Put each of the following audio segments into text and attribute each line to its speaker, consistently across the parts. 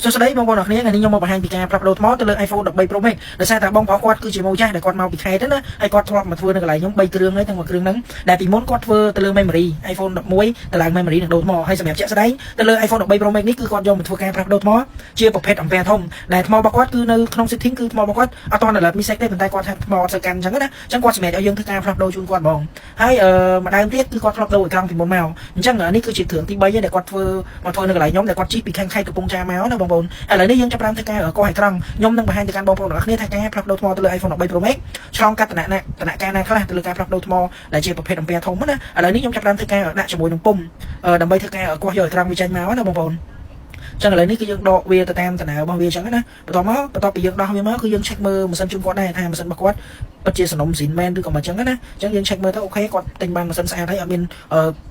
Speaker 1: សួស្តីបងប្អូនអរគ្នាថ្ងៃនេះខ្ញុំមកបង្ហាញពីការផ្លាស់ប្ដូរថ្មទៅលើ iPhone 13 Pro Max ដោយសារតែបងប្អូនគាត់គឺជាម៉ូចាស់ដែលគាត់មកពីខេត្តណាហើយគាត់ធ្លាប់មកធ្វើនៅកន្លែងខ្ញុំ3គ្រឿងហើយទាំងមួយគ្រឿងហ្នឹងដែលពីមុនគាត់ធ្វើទៅលើ memory iPhone 11ទៅឡើង memory នឹងដូរថ្មហើយសម្រាប់ជាក់ស្ដែងទៅលើ iPhone 13 Pro Max នេះគឺគាត់យកមកធ្វើការផ្លាស់ប្ដូរថ្មជាប្រភេទអំពែធំដែលថ្មរបស់គាត់គឺនៅក្នុង setting គឺថ្មរបស់គាត់អត់ទាន់ alert mistake ទេប៉ុន្តែគាត់ថាថ្មអត់សូវកាន់អញ្ចឹងណាអញ្ចឹងគាត់សម្រាប់ឲ្យយើងធ្វើការផ្លាស់ប្ដូរជូនគាត់ហ្មងហើយម្ដងទៀតគឺគាត់ផ្លាស់ប្ដូរអេក្រង់ពីមុនមកអញ្ចឹងនេះគឺជាគ្រឿងទី3ហើយដែលគាត់ធ្វើមកធ្វើនៅកន្លែងខ្ញុំដែលគាត់ជីកពីខាងខេត្តកំពង់ចាមមកណាបងប្អូនឥឡូវនេះយើងចាប់ផ្ដើមធ្វើការកោះអេក្រង់ខ្ញុំនឹងបង្ហាញទៅកាន់បងប្អូនទាំងអស់គ្នាថាការផ្លាស់ប្ដូរថ្មទៅលើ iPhone 13 Pro Max ឆ្លងកាត់ដំណាក់កាលណាខ្លះទៅលើការផ្លាស់ប្ដូរថ្មដែលជាប្រភេទអំពែធំណាឥឡូវនេះខ្ញុំចាប់ផ្ដើមធ្វើការដាក់ជាមួយនឹងពុម្ពដើម្បីធ្វើការកោះយកអេក្រង់វាចេញមកណាបងប្អូនចឹងឥឡូវនេះគឺយើងដកវាទៅតាមតំណើរបស់វាចឹងណាបន្ទាប់ពីយើងដោះវាមកគឺយើង check មើលម៉ាស៊ីនជូនគាត់ដែរថាម៉ាស៊ីនរបស់គាត់ពិតជាសំណុំស៊ីនមែនឬក៏មិនចឹងណាចឹងយើង check មើលទៅអូខេគាត់ទិញបានម៉ាស៊ីនស្អាតហើយអត់មាន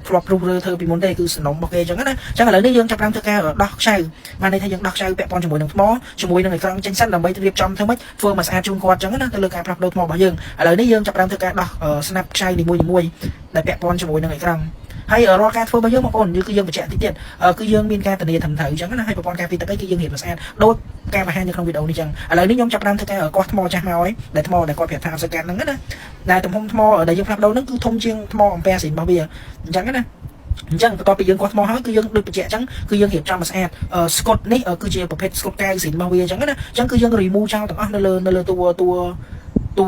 Speaker 1: flop proof ឬធ្វើពីមុនទេគឺសំណុំរបស់គេចឹងណាចឹងឥឡូវនេះយើងចាប់ផ្ដើមធ្វើការដោះខ្ចៅបានន័យថាយើងដោះខ្ចៅពាក់ព័ន្ធជាមួយនឹងថ្មជាមួយនឹងអេក្រង់ចេញសិនដើម្បីរៀបចំធ្វើម៉េចធ្វើមកស្អាតជូនគាត់ចឹងណាទៅលើការផ្លាស់ប្ដូរថ្មរបស់យើងឥឡូវនេះយើងចាប់ផ្ដើមធ្វើការដោះស្នាប់ខ្ចៅនីមួយៗដែលពាក់ព័ន្ធជាមួយនឹងអេក្រង់ហើយរាល់ការធ្វើរបស់យើងបងប្អូនគឺយើងបញ្ជាក់តិចទៀតគឺយើងមានការធានាត្រឹមត្រូវអញ្ចឹងណាហើយប្រព័ន្ធការពារទឹកអីគឺយើងរៀបស្អាតដូចការបង្ហាញនៅក្នុងវីដេអូនេះអញ្ចឹងឥឡូវនេះខ្ញុំចាប់ផ្ដើមធ្វើការកោះថ្មចាស់មកហើយដែលថ្មដែលគាត់ប្រាប់ថាអត់សូវកាន់ហ្នឹងណាដែលទំហំថ្មដែលយើងផ្លាស់ប្ដូរហ្នឹងគឺធំជាងថ្មអំពែស៊ីនរបស់វាអញ្ចឹងណាអញ្ចឹងបន្ទាប់ពីយើងកោះថ្មហើយគឺយើងដូចបញ្ជាក់អញ្ចឹងគឺយើងរៀបចំមកស្អាតស្កុតនេះគឺជាប្រភេទស្កុតកែវស៊ីនរបស់វាអញ្ចឹងណាអញ្ចឹងគឺយើង remove ចោលទាំងអស់នៅលើតួទូ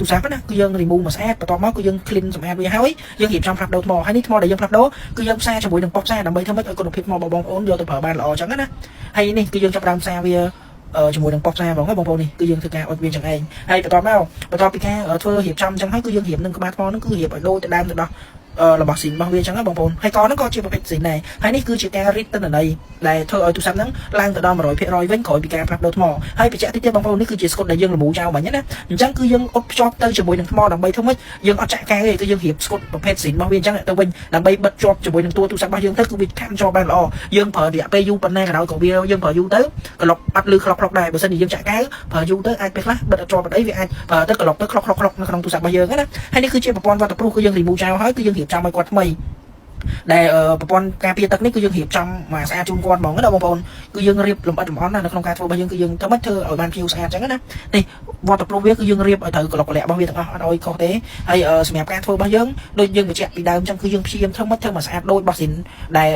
Speaker 1: រស័ព្ទណាគឺយើង remove មកស្អាតបន្ទាប់មកគឺយើង clean សម្អាតវាហើយយើងរៀបចំផ្លាស់ប្ដូរថ្មហើយនេះថ្មដែលយើងផ្លាស់ប្ដូរគឺយើងផ្សារជាមួយនឹងប៉ុកផ្សារដើម្បីធ្វើម៉េចឲ្យគុណភាពថ្មរបស់បងប្អូនយកទៅប្រើបានល្អអញ្ចឹងណាហើយនេះគឺយើងចាប់ផ្ដើមផ្សារវាជាមួយនឹងប៉ុកផ្សារហ្មងបងប្អូននេះគឺយើងធ្វើការអុជវាចឹងឯងហើយបន្ទាប់ពីការធ្វើរៀបចំអញ្ចឹងហើយគឺយើងរៀបនឹងក្បាលថ្មហ្នឹងគឺរៀបឲ្យដូចទៅដើមទៅដោះរបស់ស៊ីនរបស់វាអញ្ចឹងណាបងប្អូនហើយកហ្នឹងក៏ជាប្រភេទស៊ីនដែរហើយនេះគឺជាការរីកទិន្នន័យដែលធ្វើឲ្យទូរស័ព្ទហ្នឹងឡើងទៅដល់ 100% វិញក្រោយពីការផ្លាស់ប្ដូរថ្មហើយបញ្ជាក់តិចទៀតបងប្អូននេះគឺជាស្កុតដែលយើងលំូចោលបាញ់ណាអញ្ចឹងគឺយើងអុតភ្ជាប់ទៅជាមួយនឹងថ្មដើម្បីធ្វើម៉េចយើងអត់ចាក់កែវទេគឺយើងរៀបស្កុតប្រភេទស៊ីនរបស់វាអញ្ចឹងទៅវិញដើម្បីបិទជាប់ជាមួយនឹងទូរស័ព្ទរបស់យើងទៅគឺវាកាន់ជាប់បានល្អយើងប្រើរយៈពេលយូរប៉ុណ្ណាក៏ដោយក៏វាយើងប្រើយូរទៅក្លុកអត់លឺក្លុកដែរបើមិនជាយើងចាក់កែវប្រើយូរទៅអាចពេលខ្លះបិទអត់ជាប់អត់អីវាអាចប្រើទៅក្លុកទៅក្លុកនៅក្នុងទូរស័ព្ទរបស់យើងណាហើយនេះគឺជាប្រព័ន្ធវ៉ាត់ព្រូហ្វគឺយើងរីមូវចោលហើយគឺយើងរៀបចំឲ្យគាត់ថ្មីដែលប្រព័ន្ធការពារទឹកនេះគឺយើងរៀបចំមកស្អាតជូនគាត់ហ្មងណាបងប្អូនគឺយើងរៀបលម្អិតលម្អន់ណានៅក្នុងការធ្វើរបស់យើងគឺយើងធ្វើម៉េចធ្វើឲ្យបានភីវស្អាតអញ្ចឹងណានេះវត្តព្រុសវាគឺយើងរៀបឲ្យត្រូវក្លុកកលាក់របស់វាទាំងអស់អត់ឲ្យខុសទេហើយសម្រាប់ការធ្វើរបស់យើងដូចយើងបញ្ជាក់ពីដើមអញ្ចឹងគឺយើងព្យាយាមធ្វើម៉េចធ្វើមកស្អាតដូចបោះស៊ីនដែល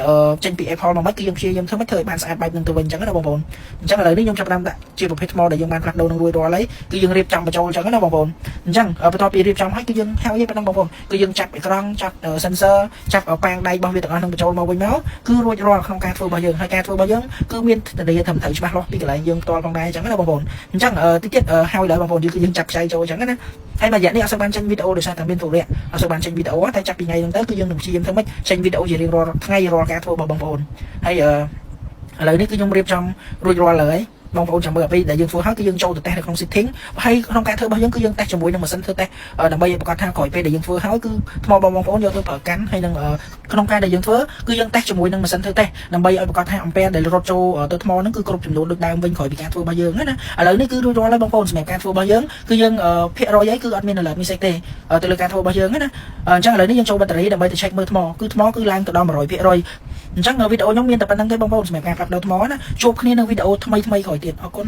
Speaker 1: ចេញពី Apple មកម៉េចគឺយើងព្យាយាមធ្វើម៉េចធ្វើឲ្យបានស្អាតបែបនឹងទៅវិញអញ្ចឹងណាបងប្អូនអញ្ចឹងឥឡូវនេះខ្ញុំចាប់ផ្ដើមដាក់ជាប្រភេទថ្មដែលយើងបានផ្លាស់ប្ដូរនឹងរួចរាល់ហើយគឺយើងរៀបចំបញ្ចូលអញ្ចឹងណាបងប្អូនអញ្ចឹងបន្ទាប់ពីរៀបចំហើយគឺយើងហើយប៉ុណ្ណឹងបងប្អូនគឺយើងចាប់អេក្រង់ចាប់ sensor ចាប់ប៉ាងដៃរបស់វាទាំងអស់នឹងបញ្ចូលមកវិញមកគឺរួចរាល់ក្នុងការធ្វើរបស់យើងហើយការធ្វើរបស់យើងគឺមានទស្សនវិជ្ជាត្រឹមត្រូវច្បាស់លាស់ពីកន្លែងយើងផ្ទាល់ផងដែរអញ្ចឹងណាបងប្អូនអញ្ចឹងតិចទៀតហើយដល់បងប្អូនគឺយើងចាប់ខ្ចីចូលអញ្ចឹងណាហើយមួយរយៈនេះអត់សូវបានចេញវីដេអូដោយសារតែមានធុរៈអត់សូវបានចេញវីដេអូតែចាប់ពីថ្ងៃហ្នឹងទៅគឺយើងនឹងព្យាយាមធ្វើម៉េចចេញវីដេអូជារៀងរាល់ថ្ងៃរាល់ការធ្វើរបស់បងប្អូនហើយឥឡូវនេះគឺខ្ញុំរៀបចំរួចរាល់ហើយបងប្អូនចាំមើលអ្វីដែលយើងធ្វើហើយគឺយើងចូលទៅតេស្តនៅក្នុង setting ហើយក្នុងការធ្វើរបស់យើងគឺយើងតេស្តជាមួយនឹងម៉ាស៊ីនធ្វើតេស្តដើម្បីឲ្យប្រកាសថាក្រោយពេលដែលយើងធ្វើហើយគឺថ្មបងប្អូនយកទៅប្រើកាន់ហើយនឹងក្នុងការដែលយើងធ្វើគឺយើងតេស្តជាមួយនឹងម៉ាស៊ីនធ្វើតេស្តដើម្បីឲ្យប្រកាសថាអំពែដែលរត់ចូលទៅថ្មហ្នឹងគឺគ្រប់ចំនួនដូចដើមវិញក្រោយពីការធ្វើរបស់យើងណាឥឡូវនេះគឺរួចរាល់ហើយបងប្អូនសម្រាប់ការធ្វើរបស់យើងគឺយើងភាគរយគឺអត់មាន alert mistake ទេទៅលើការធ្វើរបស់យើងណាអញ្ចឹងឥឡូវនេះយើងចូលបាត់តេរីដើម្បីទៅ check មើលថ្មគឺថ្មគឺឡើងទៅដល់ 100% អញ្ចឹងវីដេអូខ្ញុំមានតែប៉ុណ្្នឹងទេបងប្អូនសម្រាប់ការផ្លាស់ប្ដូរថ្មណាជួបគ្នានៅវីដេអូថ្មីក្រោយទៀតអរគុណ